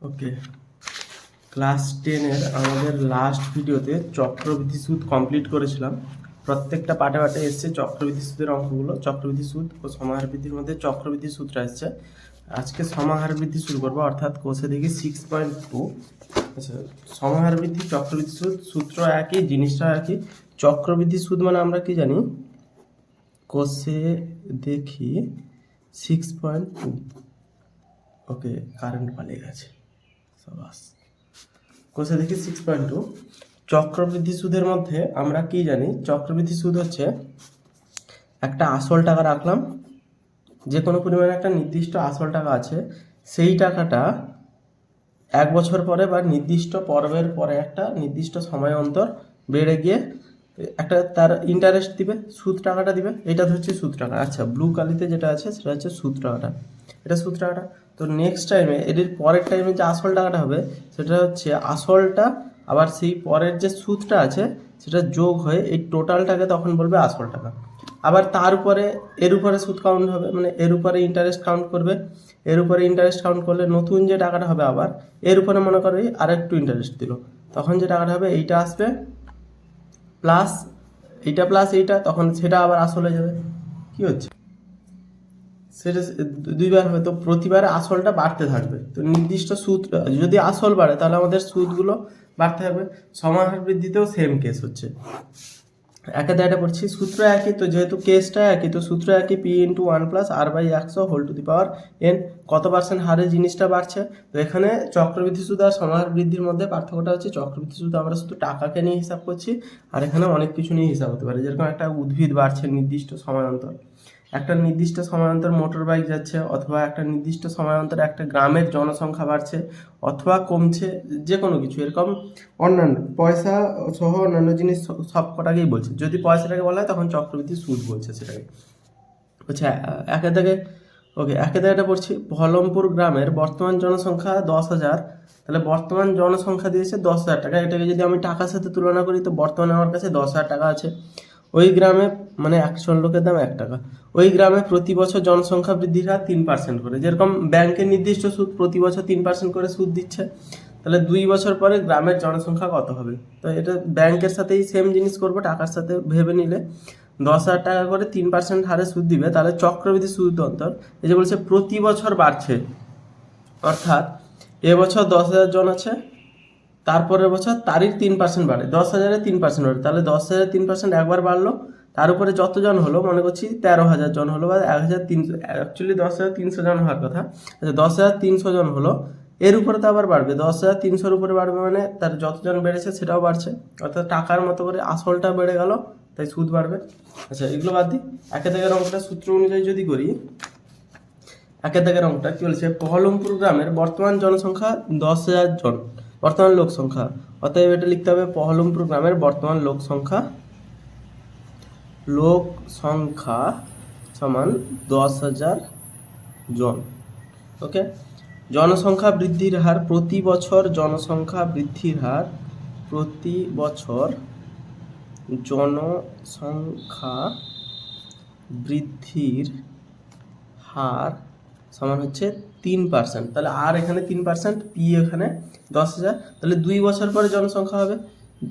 ওকে, class 10-এর আমাদের last ভিডিওতে চক্রবৃদ্ধি সুদ কমপ্লিট করেছিলাম। প্রত্যেকটা পার্টে পার্টে এসছে চক্রবৃদ্ধি সুদের অঙ্কগুলো। চক্রবৃদ্ধি সুদ ও সমাহার বৃদ্ধির মধ্যে চক্রবৃদ্ধি সুদটা এসছে। আজকে সমাহার বৃদ্ধি শুরু করবো, অর্থাৎ কোষে দেখি 6.2। আচ্ছা, সমাহার বৃদ্ধি চক্রবৃদ্ধি সুদ সূত্র একই, জিনিসটা একই। চক্রবৃদ্ধি সুদ মানে আমরা কি জানি, কোষে দেখি 6.2। ওকে, কারেন্ট পালিয়ে গেছে, সাবাস। কোষে দেখি 6.2। চক্রবৃদ্ধি সুদের মধ্যে আমরা কি জানি, চক্রবৃদ্ধি সুদ হচ্ছে একটা আসল টাকা রাখলাম, যে কোনো পরিমাণে একটা নির্দিষ্ট আসল টাকা আছে, সেই টাকাটা এক বছর পরে বা নির্দিষ্ট পর্বের পরে একটা নির্দিষ্ট সময় অন্তর বেড়ে গিয়ে একটা তার ইন্টারেস্ট দিবে, সুদ টাকাটা দিবে। এটা হচ্ছে সুদ টাকা। আচ্ছা, ব্লু কালিতে যেটা আছে সেটা হচ্ছে সুদ টাকাটা, এটা সুদ টাকাটা। তো নেক্সট টাইমে এর পরের টাইমে যে আসল টাকাটা হবে সেটা হচ্ছে আসলটা, আবার সেই পরের যে সুদটা আছে সেটা যোগ হয়ে এই টোটালটাকে তখন বলবে আসল টাকা। আবার তার উপরে এর উপরে সুদ কাউন্ট হবে, মানে এর উপরে ইন্টারেস্ট কাউন্ট করবে। এর উপরে ইন্টারেস্ট কাউন্ট করলে নতুন যে টাকাটা হবে আবার এর উপরে মনে করো আর একটু ইন্টারেস্ট দিল, তখন যে টাকাটা হবে এইটা আসবে প্লাস এইটা প্লাস এইটা, তখন সেটা আবার আসল হয়ে যাবে। কি হচ্ছে সেটা দুইবার হবে, তো প্রতিবারে আসলটা বাড়তে থাকবে। তো নির্দিষ্ট সুদ যদি আসল বাড়ে তাহলে আমাদের সুদগুলো বাড়তে হবে। সমাহার বৃদ্ধিতেও সেম কেস হচ্ছে। একে এটা পড়ছি, সূত্র একই, তো যেহেতু কেসটা একই তো সূত্র একই, পি ইন্টু 1+r/100 কত পার্সেন্ট হারে জিনিসটা বাড়ছে। তো এখানে চক্রবৃদ্ধি সুদ আর সমাহার বৃদ্ধির মধ্যে পার্থক্যটা হচ্ছে চক্রবৃদ্ধি সুদ আমরা শুধু টাকাকে নিয়ে হিসাব করছি, আর এখানে অনেক কিছু নিয়ে হিসাব হতে পারে। যেরকম একটা উদ্ভিদ বাড়ছে নির্দিষ্ট সময় অন্তর, একটা নির্দিষ্ট সময় অন্তর মোটর বাইক যাচ্ছে, অথবা একটা নির্দিষ্ট সময় অন্তর একটা গ্রামের জনসংখ্যা বাড়ছে অথবা কমছে, যে কোনো কিছু এরকম অন্যান্য পয়সা সহ অন্যান্য জিনিস সব কটাকেই বলছে। যদি পয়সাটাকে বলা হয় তখন চক্রবৃদ্ধি সুদ বলছে সেটাকে। আচ্ছা, একে দাগে ওকে, একে দাগে এটা পড়ছি, বহরমপুর গ্রামের বর্তমান জনসংখ্যা 10,000। তাহলে বর্তমান জনসংখ্যা দিয়েছে 10,000 টাকা। এটাকে যদি আমি টাকার সাথে তুলনা করি তো বর্তমানে আমার কাছে 10,000 টাকা আছে। ওই গ্রামে মানে 100 লোকের দাম 1 টাকা। ওই গ্রামে প্রতি বছর জনসংখ্যা বৃদ্ধির হার 3% করে, যেরকম ব্যাংকের নির্দিষ্ট সুদ প্রতি বছর 3% করে সুদ দিচ্ছে। তাহলে 2 বছর পরে গ্রামের জনসংখ্যা কত হবে? তো এটা ব্যাংকের সাথেই সেম জিনিস করবো, টাকার সাথে ভেবে নিলে 10,000 টাকা করে 3% হারে সুদ দিবে। তাহলে চক্রবৃদ্ধি সুদ অন্তর এই যে বলছে প্রতি বছর বাড়ছে, অর্থাৎ এবছর 10,000 জন আছে, তারপরের বছর তারই 3% বাড়ে, 10,000-এ 3% বাড়ে। তাহলে 10,000-এ 3% একবার বাড়লো, তার উপরে যতজন হলো মনে করছি 13,000 জন হলো বা 1,300, অ্যাকচুয়ালি 10,300 জন হওয়ার কথা। আচ্ছা, 10,300 জন হলো, এর উপরে তো আবার বাড়বে, 10,300-র উপরে বাড়বে, মানে তার যতজন বেড়েছে সেটাও বাড়ছে, অর্থাৎ টাকার মতো করে আসলটা বেড়ে গেল, তাই সুদ বাড়বে। আচ্ছা, এগুলো বাদ দিই। একে দাগের অঙ্কটা সূত্র অনুযায়ী যদি করি, একে দাগের অঙ্কটা কি বলছে, বহরমপুর গ্রামের বর্তমান জনসংখ্যা 10,000 জন, বর্তমান লোক সংখ্যা। অতএব এটা লিখতে হবে বহরমপুর গ্রামের বর্তমান লোক সংখ্যা সমান 10,000 জন। ওকে, জনসংখ্যা বৃদ্ধির হার প্রতি বছর, জনসংখ্যা বৃদ্ধির হার প্রতি বছর জনসংখ্যা বৃদ্ধির হার সমান হচ্ছে 3%। তাহলে আর এখানে 3%, পি এখানে 10,000। তাহলে 2 বছর পরে জনসংখ্যা হবে,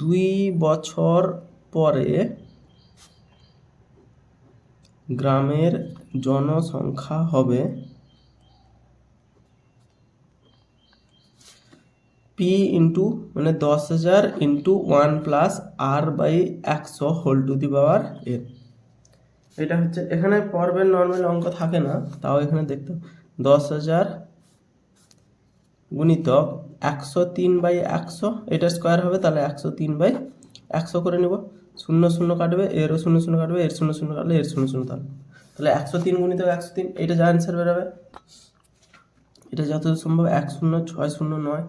2 বছর পরে গ্রামের জনসংখ্যা হবে পি ইন্টু মানে 10,000 ইন্টু 1+r/100 এটা হচ্ছে, এখানে পর্বের নর্মাল অঙ্ক থাকে না, তাও এখানে দেখতে 10,000 গুণিতক 103/100, এটা স্কোয়ার হবে, তাহলে 103/100 করে নেব। 0 0 কাটবে, এরও 0 0 কাটবে, এর 0 0 কাটলে এর 0 0 থাকবে। তাহলে 103 গুণিতক 103, এটা যা অ্যান্সার বেরোবে, এটা যত সম্ভব 10609।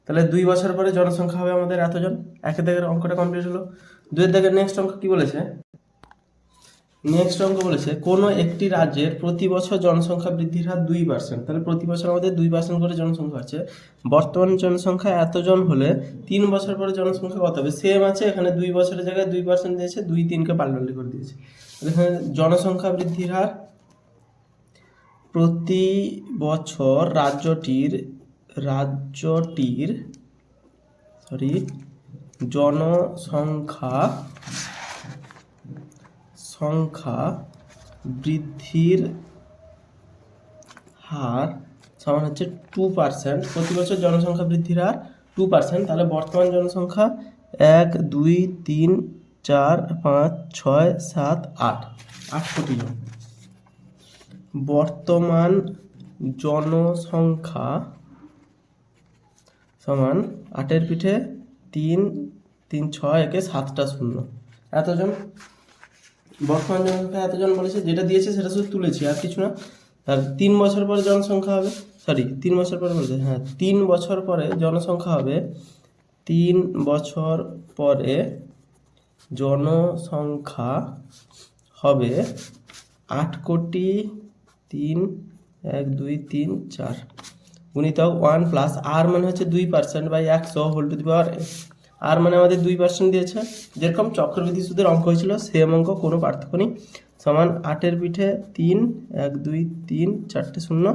তাহলে 2 বছর পরে জনসংখ্যা হবে আমাদের এতজন। একে দাগের অঙ্কটা কমপ্লিট হলো। 2 দাগের নেক্সট অঙ্ক কি বলেছে, নেক্সট অঙ্ক বলেছে কোনো একটি রাজ্যের প্রতি বছর জনসংখ্যা বৃদ্ধির হার 2%। তাহলে প্রতি বছর আমাদের 2% করে জনসংখ্যা আছে। বর্তমান জনসংখ্যা এতজন হলে 3 বছর পরে জনসংখ্যা কত হবে? সেম আছে, এখানে 2 বছরের জায়গায় 2% দিয়েছে, 2 3কে পাল্টাপাল্টি করে দিয়েছে। এখানে জনসংখ্যা বৃদ্ধির হার প্রতি বছর রাজ্যটির রাজ্যটির জনসংখ্যা বৃদ্ধির হার সমান হচ্ছে 2%। প্রতি বছর জনসংখ্যা বৃদ্ধির হার 2%। তাহলে বর্তমান জনসংখ্যা 1 2 3 4 5 6 7 8 কোটি জন। বর্তমান জনসংখ্যা সমান 8 পিঠে 3 3 6 একে 7টা শূন্য, এতজন। বর্তমান জনসংখ্যা এতজন বলেছে, যেটা দিয়েছে সেটা শুধু তুলেছি, আর কিছু না। আর 3 বছর পরে জনসংখ্যা হবে, 3 বছর পরে বলছে, 3 বছর পরে জনসংখ্যা হবে, 3 বছর পরে জনসংখ্যা হবে 8 কোটি 3 1 2 3 4 গুণিতক 1 প্লাস আর মানে হচ্ছে 2% বাই 100 হোল টু দি পাওয়ার আর মানে আমাদের 2% দিয়েছে। যেরকম চক্রবৃদ্ধি সুদের অঙ্ক হয়েছিল সেম অঙ্ক, কোনো পার্থক্য নেই। সমান 8 পিঠে 3 1 2 3 4টে শূন্য,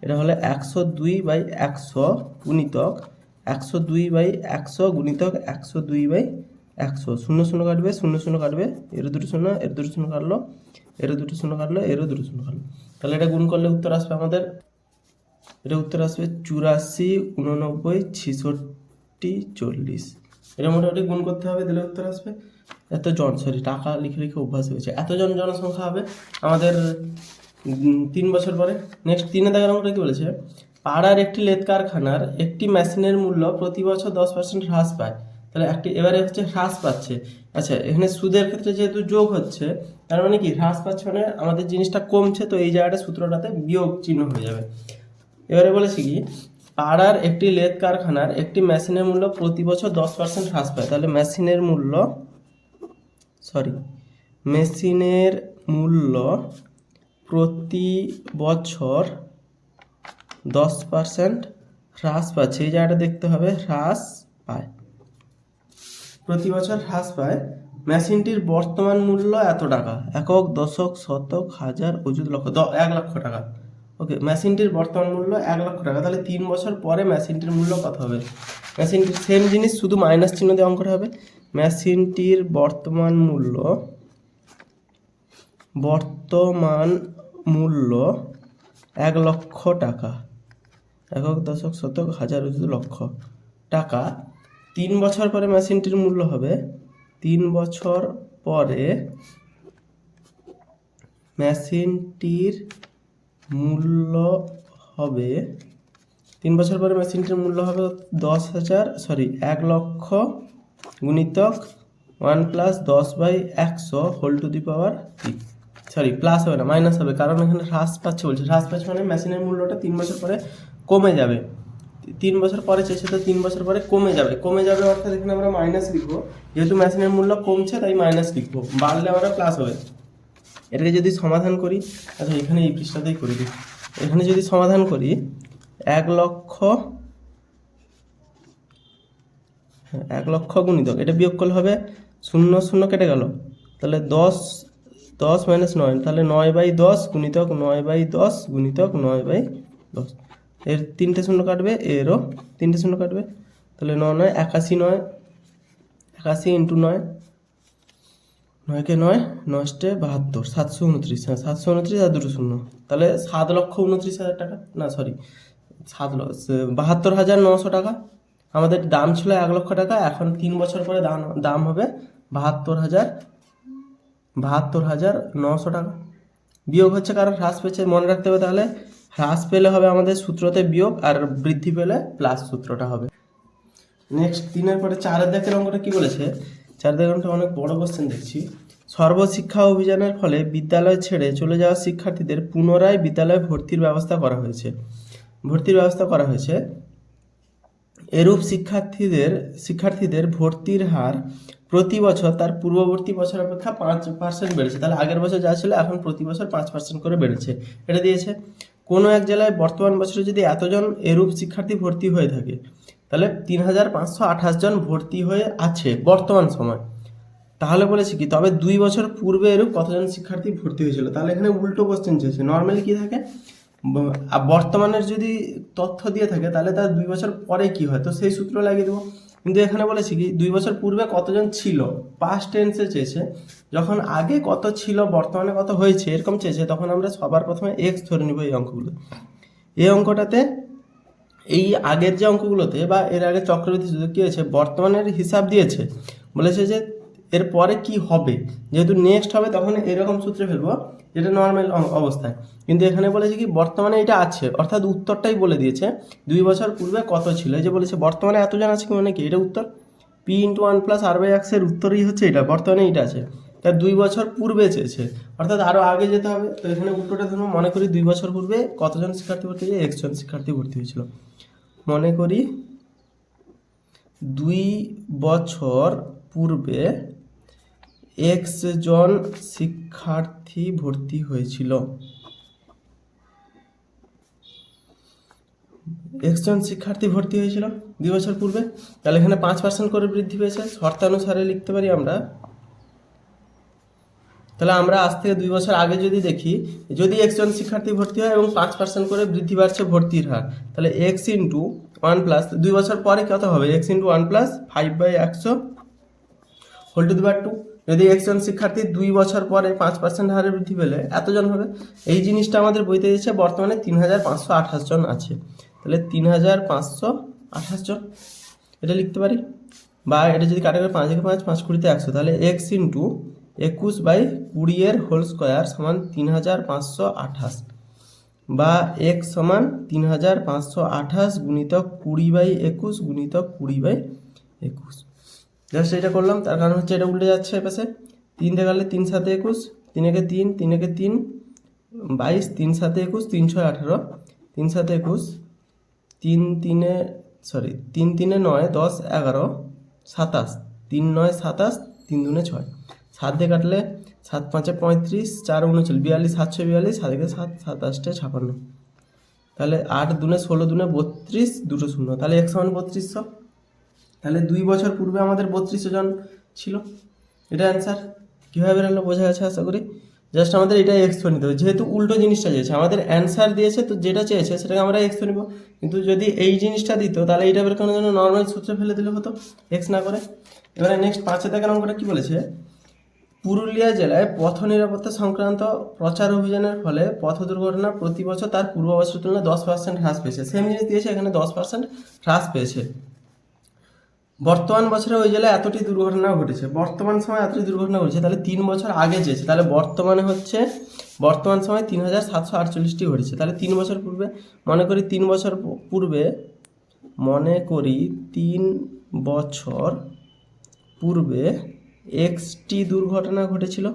এটা হলে 102/100 গুণিতক 102/100 গুণিতক 102/100। 0 0 কাটবে, 0 0 কাটবে, এর দুটো শূন্য, এর দুটো শূন্য কাটলো, এর দুটো শূন্য কাটলো, এরও দুটো শূন্য কাটলো। তাহলে এটা গুণ করলে উত্তর আসবে আমাদের, এটা উত্তর আসবে 84 89 66 40। এটা মোটামুটি গুণ করতে হবে, দিলে উত্তর আসবে। টাকা লিখে লিখে অভ্যাস হয়েছে। এতজন জনসংখ্যা হবে আমাদের 3 বছর পরে। নেক্সট 3 দাগের অঙ্কটা কি বলেছে, পাড়ার একটি লেদ কারখানার একটি মেশিনের মূল্য প্রতি বছর 10% হ্রাস পায়। তাহলে এবারে হচ্ছে হ্রাস পাচ্ছে। আচ্ছা, এখানে সুদের ক্ষেত্রে যেহেতু যোগ হচ্ছে, তার মানে কি হ্রাস পাচ্ছে মানে আমাদের জিনিসটা কমছে, তো এই জায়গাটা সূত্রটাতে বিয়োগ চিহ্ন হয়ে যাবে। এবারে বলেছি কি, পাড়ার একটি লেদ কারখানার একটি মেশিনের মূল্য প্রতি বছর 10% হ্রাস পায়। তাহলে মেশিনের মূল্য প্রতি বছর 10% হ্রাস পাচ্ছে, এই জায়গাটা দেখতে হবে, হ্রাস পায়, প্রতি বছর হ্রাস পায়। মেশিনটির বর্তমান মূল্য এত টাকা, একক দশক শতক হাজার অযুত লক্ষ, 1 লক্ষ টাকা। ওকে, মেশিনটির বর্তমান মূল্য 1 লক্ষ টাকা। তাহলে 3 বছর পরে মেশিনটির মূল্য কত হবে? মেশিনটির সেম জিনিস, শুধু মাইনাস চিহ্ন দিয়ে অঙ্কটা হবে। মেশিনটির বর্তমান মূল্য 1 লক্ষ টাকা, একক দশক শতক হাজার অযুত লক্ষ টাকা। 3 বছর পরে মেশিনটির মূল্য হবে, 3 বছর পরে মেশিনটির মূল্য হবে 3 বছর পরে মেশিনটির মূল্য হবে 1 লক্ষ গুণিতক 1 plus 10/100 whole to the power 3। Plus হবে না, মাইনাস হবে, কারণ এখানে হ্রাস পাচ্ছে বলছে। হ্রাস পাচ্ছে মানে মেশিনের মূল্যটা 3 বছর পরে কমে যাবে। 3 বছর পরে চেয়েছে, তো 3 বছর পরে কমে যাবে অর্থাৎ এখানে আমরা মাইনাস লিখবো। যেহেতু মেশিনের মূল্য কমছে তাই মাইনাস লিখবো, বাড়লে আমরা প্লাস হবে। এটাকে যদি সমাধান করি, আচ্ছা এখানে এই পৃষ্ঠাতেই করে দিই, এখানে যদি সমাধান করি 1 লক্ষ গুণিতক, এটা বিয়োগ করলে হবে 0 0 কেটে গেল, তাহলে 10 মাইনাস 9, তাহলে 9/10 গুণিতক 9/10 গুণিতক 9/10। এর 3টে শূন্য কাটবে, এরও 3টে শূন্য কাটবে, তাহলে 9 9 81, 81 ইন্টু 9, 9 9 9 72, 729, 729 আর দুটো শূন্য, তাহলে 7,29,000 টাকা, না সরি 72,900 টাকা। আমাদের দাম ছিল 1 লক্ষ টাকা, এখন 3 বছর পরে দাম হবে 72,900 টাকা। বিয়োগ হচ্ছে কারণ হ্রাস পেয়েছে, মনে রাখতে হবে। তাহলে হ্রাস পেলে হবে আমাদের সূত্রতে বিয়োগ, আর বৃদ্ধি পেলে প্লাস সূত্রটা হবে। নেক্সট 3-এর পরে 4 দাগের অঙ্কটা কি বলেছে, 4 দাগের অঙ্কটা অনেক বড় কোশ্চেন দেখছি। সর্বশিক্ষা অভিযানের ফলে বিদ্যালয় ছেড়ে চলে যাওয়া শিক্ষার্থীদের পুনরায় বিদ্যালয়ে ভর্তির ব্যবস্থা করা হয়েছে। এরূপ শিক্ষার্থীদের ভর্তির হার প্রতি বছর তার পূর্ববর্তী বছর অপেক্ষা 5% বেড়েছে। তাহলে আগের বছর যা ছিল এখন প্রতি বছর 5% করে বেড়েছে, এটা দিয়েছে। কোনো এক জেলায় বর্তমান বছরে যদি এতজন এরূপ শিক্ষার্থী ভর্তি হয়ে থাকে, তাহলে 3,528 জন ভর্তি হয়ে আছে বর্তমান সময়। তাহলে বলেছে কি, তবে 2 বছর পূর্বে এরূপ কতজন শিক্ষার্থী ভর্তি হয়েছিল। তাহলে এখানে উল্টো কোশ্চেন চেয়েছে। নর্মালি কি থাকে, বর্তমানের যদি তথ্য দিয়ে থাকে তাহলে তার 2 বছর পরে কি হয়, তো সেই সূত্র লাগিয়ে দেবো। কিন্তু এখানে বলেছি কি 2 বছর পূর্বে কতজন ছিল, পাস্ট টেন্সে চেয়েছে, যখন আগে কত ছিল বর্তমানে কত হয়েছে এরকম চেয়েছে, তখন আমরা সবার প্রথমে এক্স ধরে নিব এই অঙ্কগুলো। এই অঙ্কটাতে এই আগের যে অঙ্কগুলোতে বা এর আগে চক্রবৃদ্ধি সুদ কী হয়েছে, বর্তমানের হিসাব দিয়েছে, বলেছে যে এর পরে কি হবে, যেহেতু নেক্সট হবে তখন এরকম সূত্রে ফেলবো যেটা নর্মাল অবস্থায়। কিন্তু এখানে বলেছে কি বর্তমানে এটা আছে, অর্থাৎ উত্তরটাই বলে দিয়েছে 2 বছর পূর্বে কত ছিল। এই যে বলেছে বর্তমানে এতজন আছে কি, মানে কি এটা উত্তর, পি ইন্টু 1+r/x এর উত্তরই হচ্ছে এটা, বর্তমানে এটা আছে, তার 2 বছর পূর্বে চেয়েছে, অর্থাৎ আরও আগে যেতে হবে। তো এখানে উত্তরটা ধরুন মনে করি 2 বছর পূর্বে কতজন শিক্ষার্থী ভর্তি হয়েছে, x জন শিক্ষার্থী ভর্তি হয়েছিল। মনে করি 2 বছর পূর্বে x জন শিক্ষার্থী ভর্তি হয়েছিল, x জন শিক্ষার্থী ভর্তি হয়েছিল 2 বছর পূর্বে। তাহলে এখানে 5% করে বৃদ্ধি পেয়েছে, শর্তানুসারে লিখতে পারি আমরা। তাহলে আমরা আজ থেকে 2 বছর আগে যদি দেখি, যদি x জন শিক্ষার্থী ভর্তি হয় এবং 5% করে বৃদ্ধি বাড়ছে ভর্তির হার, তাহলে x ইন্টু 1 2 বছর পরে কত হবে, x into 1+5/100 whole to the power 2। যদি x জন শিক্ষার্থী 2 বছর পরে 5% হারে বৃদ্ধি পেলে এতজন হবে। এই জিনিসটা আমাদের বইতে দিয়েছে, বর্তমানে 3528 জন আছে, তাহলে 3528 জন এটা লিখতে পারি। বা এটা যদি কাটা করে 5 থেকে 5 5 20 100, তাহলে x ইন্টু 21/20 এর হোল স্কোয়ার সমান 3528, বা x সমান 3528 গুণিতক 20/21 গুণিতক 20/21। জাস্ট এটা করলাম, তার কারণ হচ্ছে এটা উল্টে যাচ্ছে এপাশে, 3 দিয়ে গেলে 3 7 21, 3 একে 3, 3 একে 3 22, 3 7 21, 3 6 18, 3 7 21, 3 3 9 10 11 27, 3 9 27, 3 2 6, 7 দিয়ে কাটলে 7 5 35, 4 39, 42 742, 7 একে 7 7 8 56, তাহলে 8 2 16 2 32, 2 0, তাহলে x সমান 3200। তাহলে 2 বছর পূর্বে আমাদের 3200 জন ছিল, এটা অ্যান্সার। কীভাবে বেরোলো বোঝা গেছে আশা করি। জাস্ট আমাদের এটা এক্স ধরে নিতে হবে, যেহেতু উল্টো জিনিসটা চেয়েছে, আমাদের অ্যান্সার দিয়েছে তো যেটা চেয়েছে সেটাকে আমরা এক্স ধরে নিব। কিন্তু যদি এই জিনিসটা দিত তাহলে এইটা বের করানোর জন্য নর্মাল সূত্রে ফেলে দিলে হতো এক্স না করে। এবারে নেক্সট 5 দাগের অঙ্কটা কী বলেছে, পুরুলিয়া জেলায় পথ নিরাপত্তা সংক্রান্ত প্রচার অভিযানের ফলে পথ দুর্ঘটনা প্রতি বছর তার পূর্ব বছরের তুলনায় 10% হ্রাস পেয়েছে। সেম জিনিস দিয়েছে, এখানে 10% হ্রাস পেয়েছে। বর্তমান বছরে ওই জেলায় এতটি দুর্ঘটনা ঘটেছে, বর্তমান সময় এতটি দুর্ঘটনা ঘটেছে, তাহলে 3 বছর আগে চেয়েছে, তাহলে বর্তমানে হচ্ছে বর্তমান সময় 3748টি ঘটেছে। তাহলে 3 বছর পূর্বে, মনে করি 3 বছর পূর্বে, মনে করি 3 বছর পূর্বে এক্সটি দুর্ঘটনা ঘটেছিল,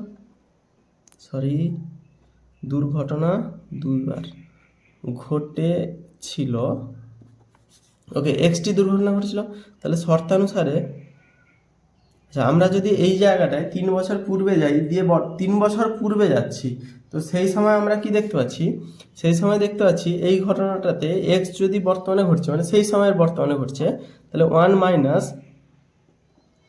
দুর্ঘটনা 2 বার ঘটেছিল, ওকে, এক্সটি দুর্ঘটনা ঘটেছিল। তাহলে শর্তানুসারে আমরা যদি এই জায়গাটায় 3 বছর পূর্বে যাই, দিয়ে 3 বছর পূর্বে যাচ্ছি, তো সেই সময় আমরা কি দেখতে পাচ্ছি, সেই সময় দেখতে পাচ্ছি এই ঘটনাটাতে এক্স যদি বর্তমানে ঘটছে, মানে সেই সময়ের বর্তমানে ঘটছে, তাহলে 1 -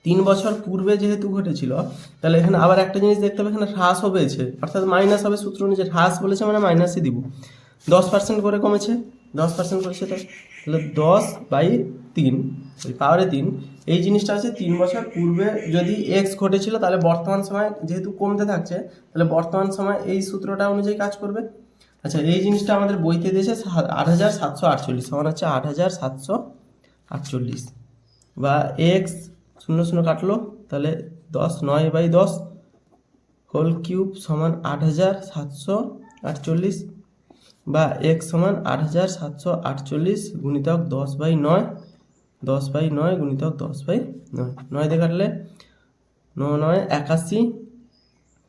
3 বছর পূর্বে যেহেতু ঘটেছিল, তাহলে এখানে আবার একটা জিনিস দেখতে হবে, এখানে হ্রাসও পেয়েছে, অর্থাৎ মাইনাস হবে, সূত্র অনুযায়ী হ্রাস বলেছে মানে মাইনাসই দিব। 10% করে কমেছে, 10% করেছে, তাহলে 10/3 পাওয়ারে 3। এই জিনিসটা আছে 3 বছর পূর্বে যদি এক্স ঘটেছিল, তাহলে বর্তমান সময় যেহেতু কমতে থাকছে, তাহলে বর্তমান সময় এই সূত্রটা অনুযায়ী কাজ করবে। আচ্ছা, এই জিনিসটা আমাদের বইতে দিয়েছে 8748, সমান হচ্ছে 8748, বা এক্স 0 0 কাটলো, তাহলে 10 9/10 হোল কিউব সমান 8748, বা x সমান 8748 গুণিতক 10/9, 10/9 গুণিতক 10/9, 9 দিয়ে কাটলে 9 9 81,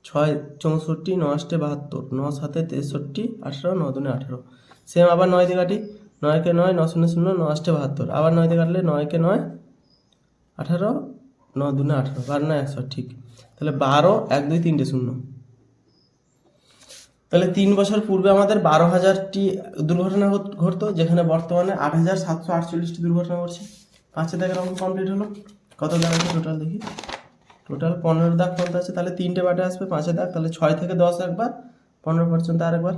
6 64, 9 8 72, 9 7 63, 18, 9 2 18। সেম আবার 9 দিয়ে কাটি, 9 কে 9, 9 0 0, 9 8 72, আবার 9 দিয়ে কাটলে 9 কে 9 18, 9 2 18, 12 9 100, ঠিক। তাহলে 12 1 2 3 0। তাহলে 3 বছর পূর্বে আমাদের 12,000টি দুর্ঘটনা ঘটতো, যেখানে বর্তমানে 8748টি দুর্ঘটনা ঘটছে। 5 দাগের অঙ্ক কমপ্লিট হলো। কত দাগ আছে টোটাল দেখি, টোটাল 15 দাগ পর্যন্ত আছে, তাহলে 3টে বাটে আসবে 5 দাগ, তাহলে 6 থেকে 10 একবার, 15 পর্যন্ত আরেকবার।